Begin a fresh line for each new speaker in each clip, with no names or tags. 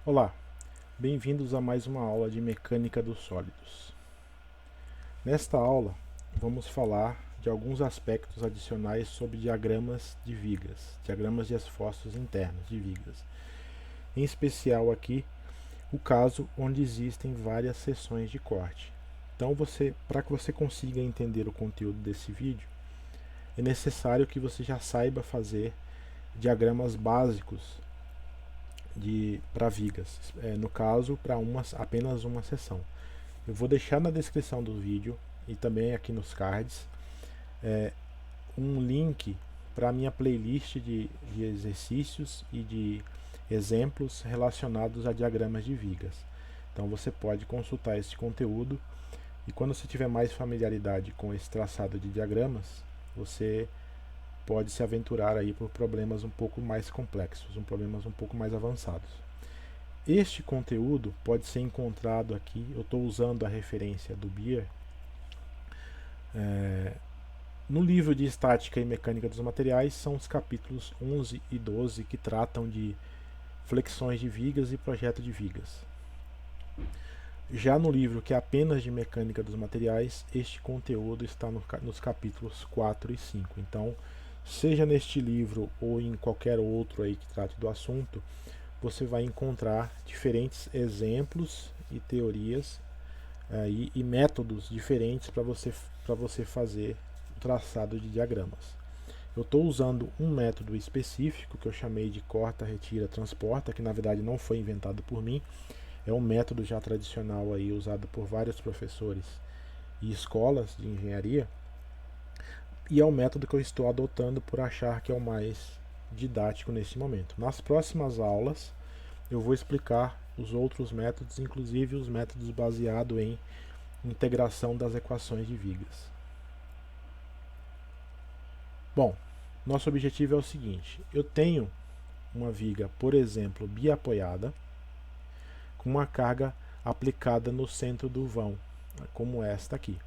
Olá, bem-vindos a mais uma aula de mecânica dos sólidos. Nesta aula, vamos falar de alguns aspectos adicionais sobre diagramas de vigas, diagramas de esforços internos de vigas. Em especial aqui, o caso onde existem várias seções de corte. Então, para que você consiga entender o conteúdo desse vídeo, é necessário que você já saiba fazer diagramas básicos para vigas, no caso para apenas uma seção. Eu vou deixar na descrição do vídeo e também aqui nos cards um link para a minha playlist de exercícios e de exemplos relacionados a diagramas de vigas. Então você pode consultar esse conteúdo e quando você tiver mais familiaridade com esse traçado de diagramas, você pode se aventurar aí por problemas um pouco mais complexos, problemas um pouco mais avançados. Este conteúdo pode ser encontrado aqui, eu estou usando a referência do Beer, no livro de Estática e Mecânica dos Materiais, são os capítulos 11 e 12 que tratam de flexões de vigas e projeto de vigas. Já no livro que é apenas de Mecânica dos Materiais, este conteúdo está nos capítulos 4 e 5. Então, seja neste livro ou em qualquer outro aí que trate do assunto, você vai encontrar diferentes exemplos e teorias e métodos diferentes para você fazer o traçado de diagramas. Eu estou usando um método específico que eu chamei de corta, retira, transporta, que na verdade não foi inventado por mim, é um método já tradicional aí usado por vários professores e escolas de engenharia, e é o método que eu estou adotando por achar que é o mais didático nesse momento. Nas próximas aulas eu vou explicar os outros métodos, inclusive os métodos baseados em integração das equações de vigas. Bom, nosso objetivo é o seguinte: eu tenho uma viga, por exemplo, biapoiada, com uma carga aplicada no centro do vão, como esta aqui.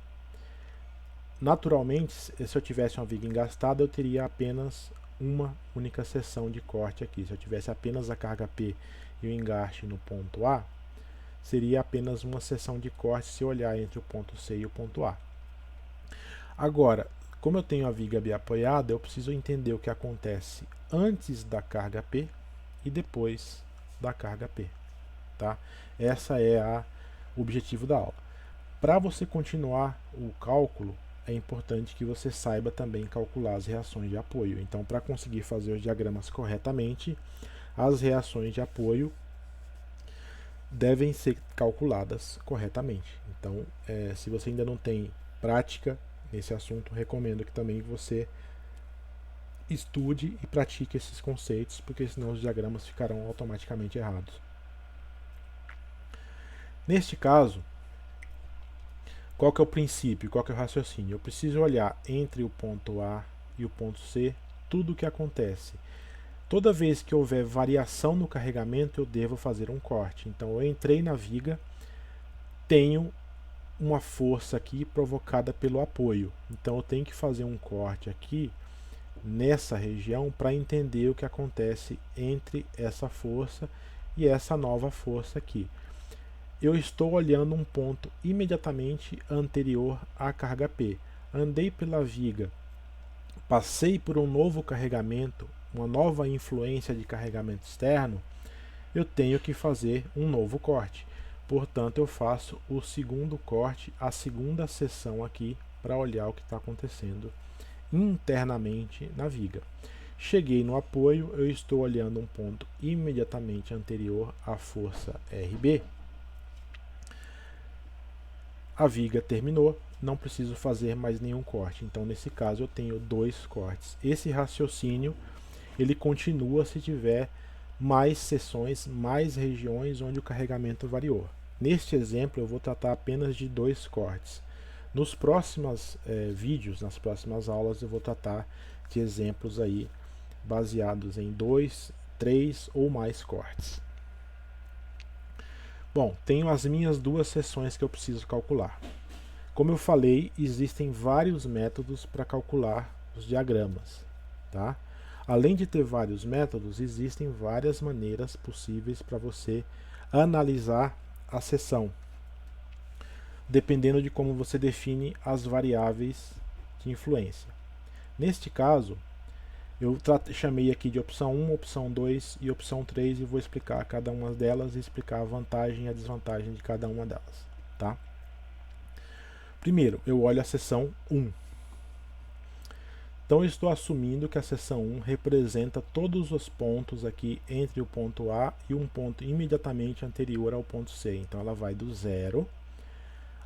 Naturalmente, se eu tivesse uma viga engastada, eu teria apenas uma única seção de corte aqui. Se eu tivesse apenas a carga P e o engaste no ponto A, seria apenas uma seção de corte se eu olhar entre o ponto C e o ponto A. Agora, como eu tenho a viga biapoiada, eu preciso entender o que acontece antes da carga P e depois da carga P. Tá? Esse é o objetivo da aula. Para você continuar o cálculo, é importante que você saiba também calcular as reações de apoio. Então, para conseguir fazer os diagramas corretamente, as reações de apoio devem ser calculadas corretamente. Então, se você ainda não tem prática nesse assunto, recomendo que também você estude e pratique esses conceitos, porque senão os diagramas ficarão automaticamente errados. Neste caso, qual que é o princípio, qual que é o raciocínio? Eu preciso olhar entre o ponto A e o ponto C tudo o que acontece. Toda vez que houver variação no carregamento, eu devo fazer um corte. Então, eu entrei na viga, tenho uma força aqui provocada pelo apoio. Então, eu tenho que fazer um corte aqui nessa região para entender o que acontece entre essa força e essa nova força aqui. Eu estou olhando um ponto imediatamente anterior à carga P. Andei pela viga, passei por um novo carregamento, uma nova influência de carregamento externo, eu tenho que fazer um novo corte. Portanto, eu faço o segundo corte, a segunda seção aqui, para olhar o que está acontecendo internamente na viga. Cheguei no apoio, eu estou olhando um ponto imediatamente anterior à força RB. A viga terminou, não preciso fazer mais nenhum corte. Então, nesse caso, eu tenho dois cortes. Esse raciocínio ele continua se tiver mais seções, mais regiões onde o carregamento variou. Neste exemplo, eu vou tratar apenas de dois cortes. Nos próximos vídeos, nas próximas aulas, eu vou tratar de exemplos aí baseados em 2, 3 ou mais cortes. Bom, tenho as minhas duas seções que eu preciso calcular. Como eu falei, existem vários métodos para calcular os diagramas. Tá? Além de ter vários métodos, existem várias maneiras possíveis para você analisar a seção, dependendo de como você define as variáveis de influência. Neste caso, eu chamei aqui de opção 1, opção 2 e opção 3 e vou explicar cada uma delas e explicar a vantagem e a desvantagem de cada uma delas. Tá? Primeiro, eu olho a seção 1. Então, eu estou assumindo que a seção 1 representa todos os pontos aqui entre o ponto A e um ponto imediatamente anterior ao ponto C. Então, ela vai do 0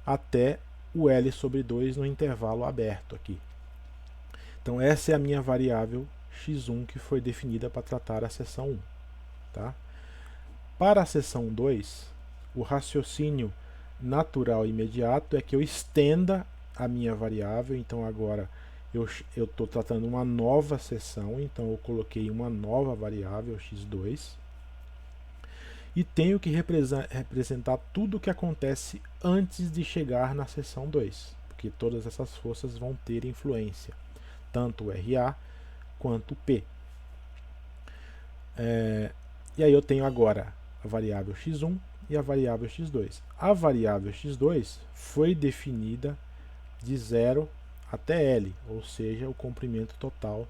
até o L sobre 2 no intervalo aberto aqui. Então, essa é a minha variável x1 que foi definida para tratar a seção 1. Tá? Para a seção 2, o raciocínio natural imediato é que eu estenda a minha variável. Então, agora eu estou tratando uma nova seção, então eu coloquei uma nova variável, x2, e tenho que representar tudo o que acontece antes de chegar na seção 2, porque todas essas forças vão ter influência, tanto o RA quanto o P. E aí eu tenho agora a variável x1 e a variável x2. A variável x2 foi definida de 0 até L, ou seja, o comprimento total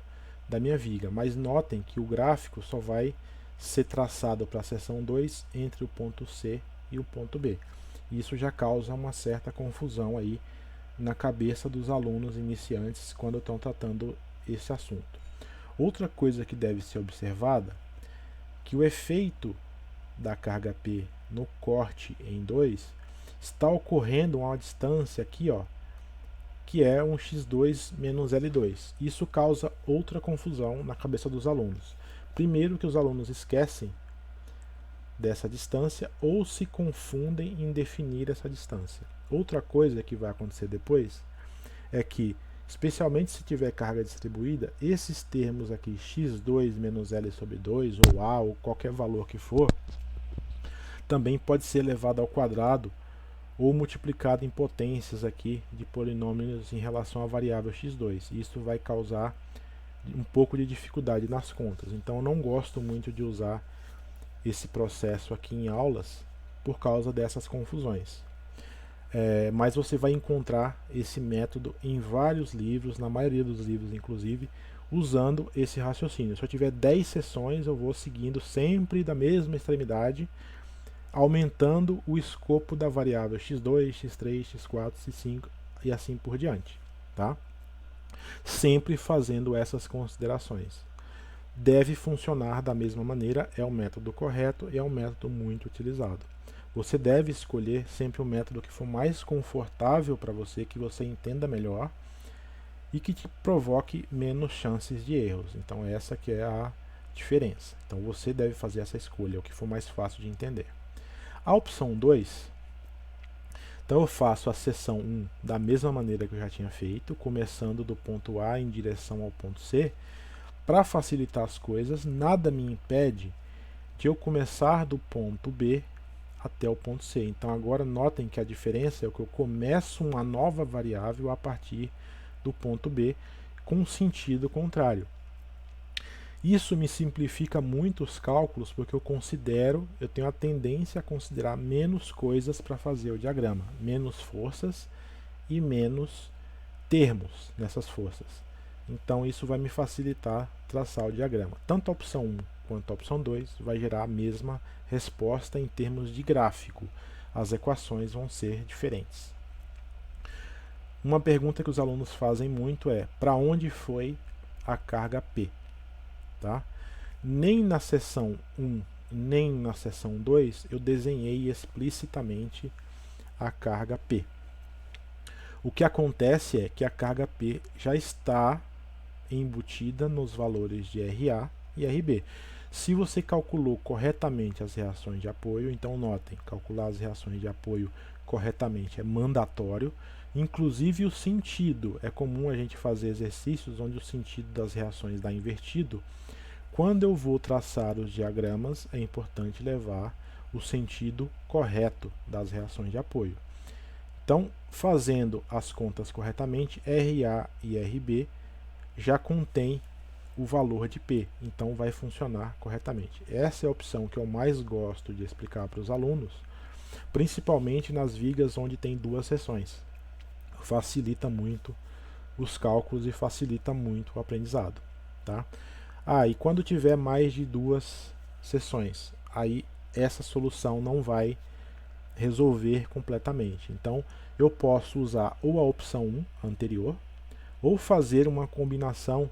da minha viga. Mas notem que o gráfico só vai ser traçado para a seção 2 entre o ponto C e o ponto B. Isso já causa uma certa confusão aí na cabeça dos alunos iniciantes quando estão tratando esse assunto. Outra coisa que deve ser observada, que o efeito da carga P no corte em 2 está ocorrendo a uma distância aqui, ó, que é um x2 menos L2. Isso causa outra confusão na cabeça dos alunos. Primeiro, que os alunos esquecem dessa distância ou se confundem em definir essa distância. Outra coisa que vai acontecer depois é que, especialmente se tiver carga distribuída, esses termos aqui, x2 menos L sobre 2, ou A, ou qualquer valor que for, também pode ser elevado ao quadrado ou multiplicado em potências aqui de polinômios em relação à variável x2. Isso vai causar um pouco de dificuldade nas contas. Então, eu não gosto muito de usar esse processo aqui em aulas por causa dessas confusões. Mas você vai encontrar esse método em vários livros, na maioria dos livros inclusive, usando esse raciocínio. Se eu tiver 10 seções, eu vou seguindo sempre da mesma extremidade, aumentando o escopo da variável x2, x3, x4, x5 e assim por diante. Tá? Sempre fazendo essas considerações. Deve funcionar da mesma maneira, é o método correto e é um método muito utilizado. Você deve escolher sempre o método que for mais confortável para você, que você entenda melhor e que te provoque menos chances de erros. Então essa que é a diferença. Então você deve fazer essa escolha, o que for mais fácil de entender. A opção 2, então eu faço a seção 1 da mesma maneira que eu já tinha feito, começando do ponto A em direção ao ponto C. Para facilitar as coisas, nada me impede de eu começar do ponto B até o ponto C. Então agora notem que a diferença é que eu começo uma nova variável a partir do ponto B com sentido contrário. Isso me simplifica muito os cálculos, porque eu tenho a tendência a considerar menos coisas para fazer o diagrama, menos forças e menos termos nessas forças. Então isso vai me facilitar traçar o diagrama. Tanto a opção 1 quanto a opção 2 vai gerar a mesma resposta em termos de gráfico. As equações vão ser diferentes. Uma pergunta que os alunos fazem muito é: para onde foi a carga P? Tá? Nem na seção 1, nem na seção 2 eu desenhei explicitamente a carga P. O que acontece é que a carga P já está embutida nos valores de RA e RB. Se você calculou corretamente as reações de apoio, então notem, calcular as reações de apoio corretamente é mandatório, inclusive o sentido. É comum a gente fazer exercícios onde o sentido das reações dá invertido. Quando eu vou traçar os diagramas, é importante levar o sentido correto das reações de apoio. Então, fazendo as contas corretamente, RA e RB já contém o valor de P, então vai funcionar corretamente. Essa é a opção que eu mais gosto de explicar para os alunos, principalmente nas vigas onde tem duas seções. Facilita muito os cálculos e facilita muito o aprendizado, tá? E quando tiver mais de duas seções, aí essa solução não vai resolver completamente. Então, eu posso usar ou a opção 1 anterior, ou fazer uma combinação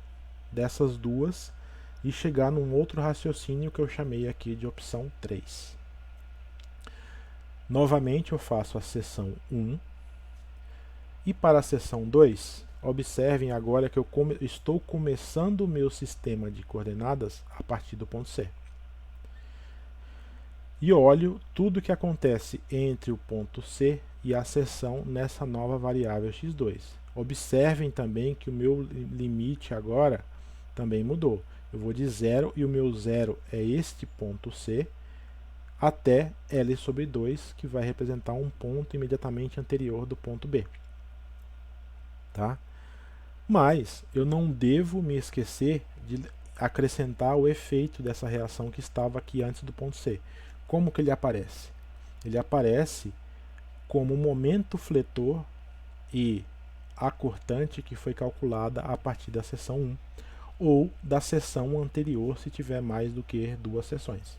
dessas duas e chegar num outro raciocínio que eu chamei aqui de opção 3. Novamente eu faço a seção 1 e para a seção 2, observem agora que eu estou começando o meu sistema de coordenadas a partir do ponto C. E olho tudo que acontece entre o ponto C e a seção nessa nova variável x2. Observem também que o meu limite agora também mudou. Eu vou de 0 e o meu 0 é este ponto C até L sobre 2, que vai representar um ponto imediatamente anterior do ponto B. Tá? Mas eu não devo me esquecer de acrescentar o efeito dessa reação que estava aqui antes do ponto C. Como que ele aparece? Ele aparece como momento fletor e a cortante que foi calculada a partir da seção 1 ou da seção anterior se tiver mais do que duas seções.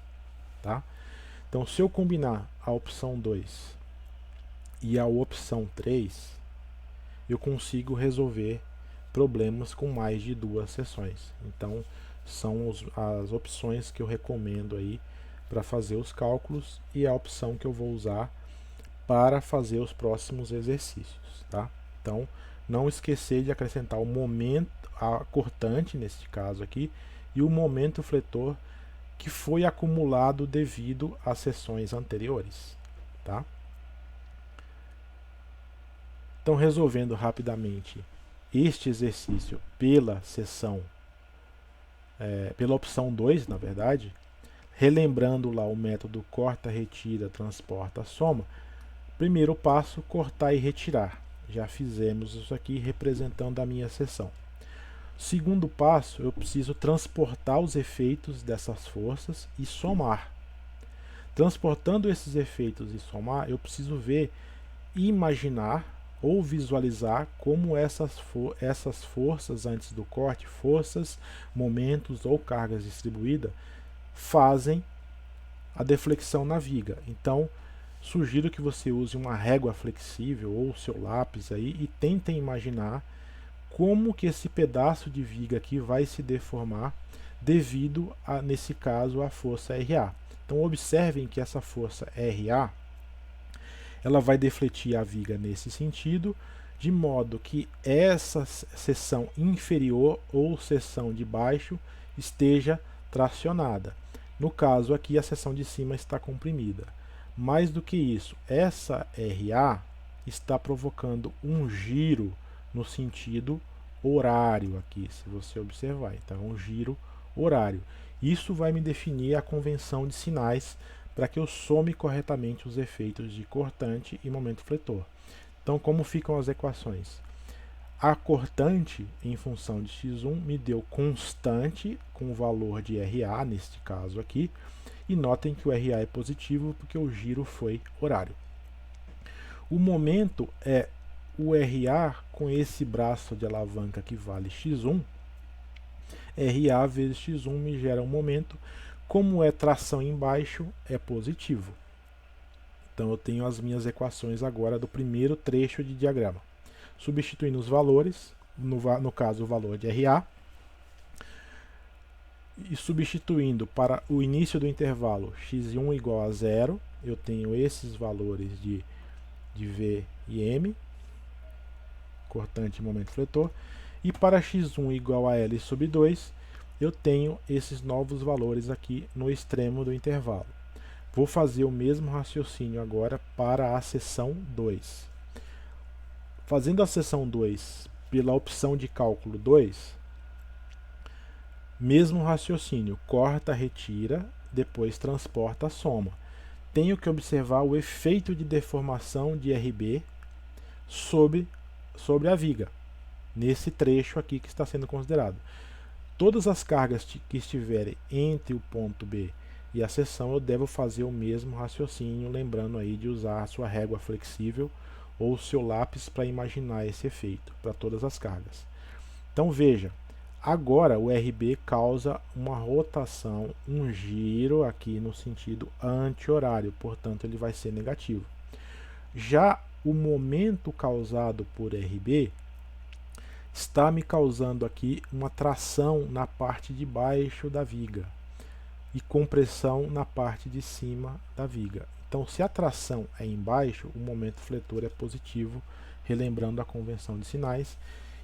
Tá? Então, se eu combinar a opção 2 e a opção 3, eu consigo resolver problemas com mais de duas seções. Então, são as opções que eu recomendo aí para fazer os cálculos e a opção que eu vou usar para fazer os próximos exercícios. Tá? Então, não esquecer de acrescentar o momento, a cortante, nesse caso aqui, e o momento fletor que foi acumulado devido às seções anteriores. Tá? Então, resolvendo rapidamente este exercício pela pela opção 2, na verdade, relembrando lá o método corta, retira, transporta, soma, primeiro passo, cortar e retirar. Já fizemos isso aqui representando a minha seção. Segundo passo, eu preciso transportar os efeitos dessas forças e somar. Transportando esses efeitos e somar, eu preciso ver e imaginar ou visualizar como essas forças antes do corte, forças, momentos ou cargas distribuídas, fazem a deflexão na viga. Então, sugiro que você use uma régua flexível ou o seu lápis aí e tentem imaginar como que esse pedaço de viga aqui vai se deformar devido, nesse caso, à força RA. Então, observem que essa força RA ela vai defletir a viga nesse sentido, de modo que essa seção inferior ou seção de baixo esteja tracionada. No caso aqui, a seção de cima está comprimida. Mais do que isso, essa RA está provocando um giro no sentido horário aqui, se você observar. Então, um giro horário. Isso vai me definir a convenção de sinais para que eu some corretamente os efeitos de cortante e momento fletor. Então, como ficam as equações? A cortante, em função de x1, me deu constante com o valor de RA, neste caso aqui, e notem que o RA é positivo porque o giro foi horário. O momento é o RA com esse braço de alavanca que vale x1. RA vezes x1 me gera um momento. Como é tração embaixo, é positivo. Então, eu tenho as minhas equações agora do primeiro trecho de diagrama. Substituindo os valores, no caso o valor de RA, e substituindo para o início do intervalo x1 igual a 0, eu tenho esses valores de V e M, cortante e momento fletor, e para x1 igual a L sobre 2, eu tenho esses novos valores aqui no extremo do intervalo. Vou fazer o mesmo raciocínio agora para a seção 2. Fazendo a seção 2 pela opção de cálculo 2, mesmo raciocínio, corta, retira, depois transporta, soma. Tenho que observar o efeito de deformação de RB sobre a viga, nesse trecho aqui que está sendo considerado. Todas as cargas que estiverem entre o ponto B e a seção, eu devo fazer o mesmo raciocínio, lembrando aí de usar a sua régua flexível ou o seu lápis para imaginar esse efeito para todas as cargas. Então veja, agora o RB causa uma rotação, um giro aqui no sentido anti-horário, portanto ele vai ser negativo. Já o momento causado por RB está me causando aqui uma tração na parte de baixo da viga e compressão na parte de cima da viga. Então, se a tração é embaixo, o momento fletor é positivo, relembrando a convenção de sinais,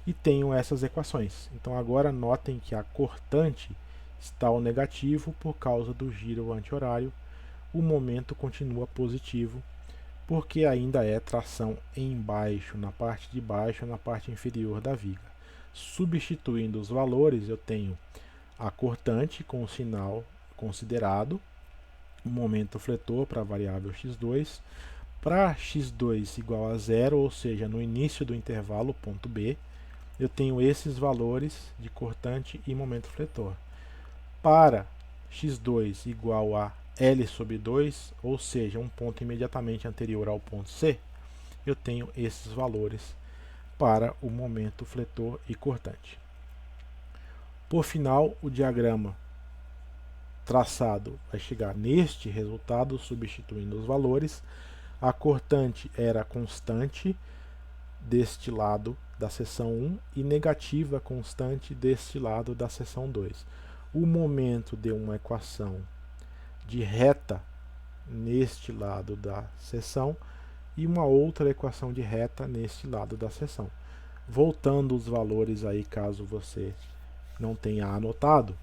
e tenho essas equações. Então, agora notem que a cortante está ao negativo por causa do giro anti-horário, o momento continua positivo, porque ainda é tração embaixo, na parte de baixo, na parte inferior da viga. Substituindo os valores, eu tenho a cortante com o sinal considerado, o momento fletor para a variável x2, para x2 igual a zero, ou seja, no início do intervalo, ponto B, eu tenho esses valores de cortante e momento fletor. Para x2 igual a L sobre 2, ou seja, um ponto imediatamente anterior ao ponto C, eu tenho esses valores para o momento fletor e cortante. Por final, o diagrama traçado vai chegar neste resultado, substituindo os valores. A cortante era constante deste lado da seção 1 e negativa constante deste lado da seção 2. O momento deu uma equação de reta neste lado da seção e uma outra equação de reta neste lado da seção. Voltando os valores aí, caso você não tenha anotado,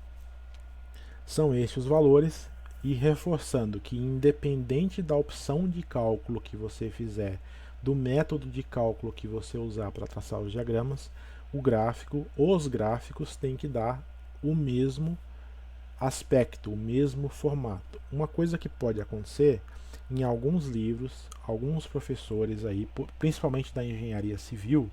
são estes os valores, e reforçando que independente da opção de cálculo que você fizer, do método de cálculo que você usar para traçar os diagramas, os gráficos têm que dar o mesmo aspecto, o mesmo formato. Uma coisa que pode acontecer em alguns livros, alguns professores aí, principalmente da engenharia civil,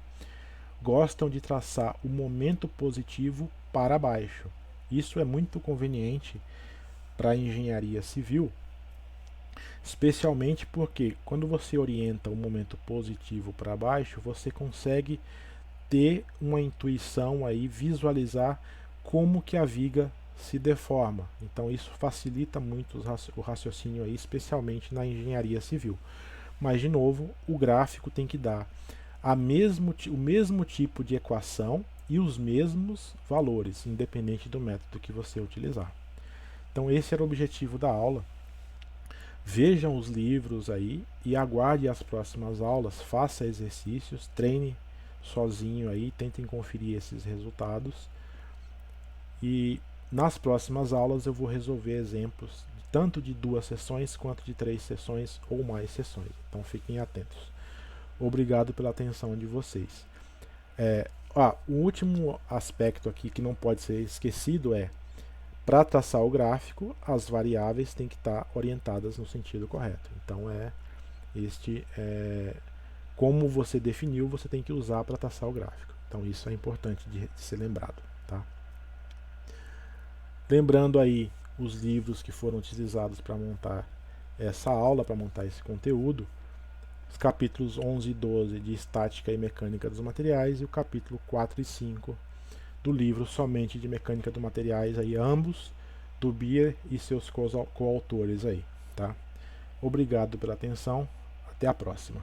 gostam de traçar o momento positivo para baixo. Isso é muito conveniente para a engenharia civil, especialmente porque quando você orienta o momento positivo para baixo, você consegue ter uma intuição aí, visualizar como que a viga se deforma. Então isso facilita muito o raciocínio aí, especialmente na engenharia civil. Mas de novo, o gráfico tem que dar o mesmo tipo de equação e os mesmos valores, independente do método que você utilizar. Então esse era o objetivo da aula. Vejam os livros aí e aguarde as próximas aulas, faça exercícios, treine sozinho aí, tentem conferir esses resultados. E nas próximas aulas eu vou resolver exemplos tanto de 2 sessões quanto de 3 sessões ou mais sessões. Então fiquem atentos. Obrigado pela atenção de vocês. O último aspecto aqui que não pode ser esquecido é, para traçar o gráfico, as variáveis têm que estar orientadas no sentido correto. Então como você definiu, você tem que usar para traçar o gráfico. Então isso é importante de ser lembrado, tá? Lembrando aí os livros que foram utilizados para montar essa aula, para montar esse conteúdo: os capítulos 11 e 12 de Estática e Mecânica dos Materiais e o capítulo 4 e 5 do livro Somente de Mecânica dos Materiais, aí, ambos do Beer e seus coautores aí, tá? Obrigado pela atenção, até a próxima.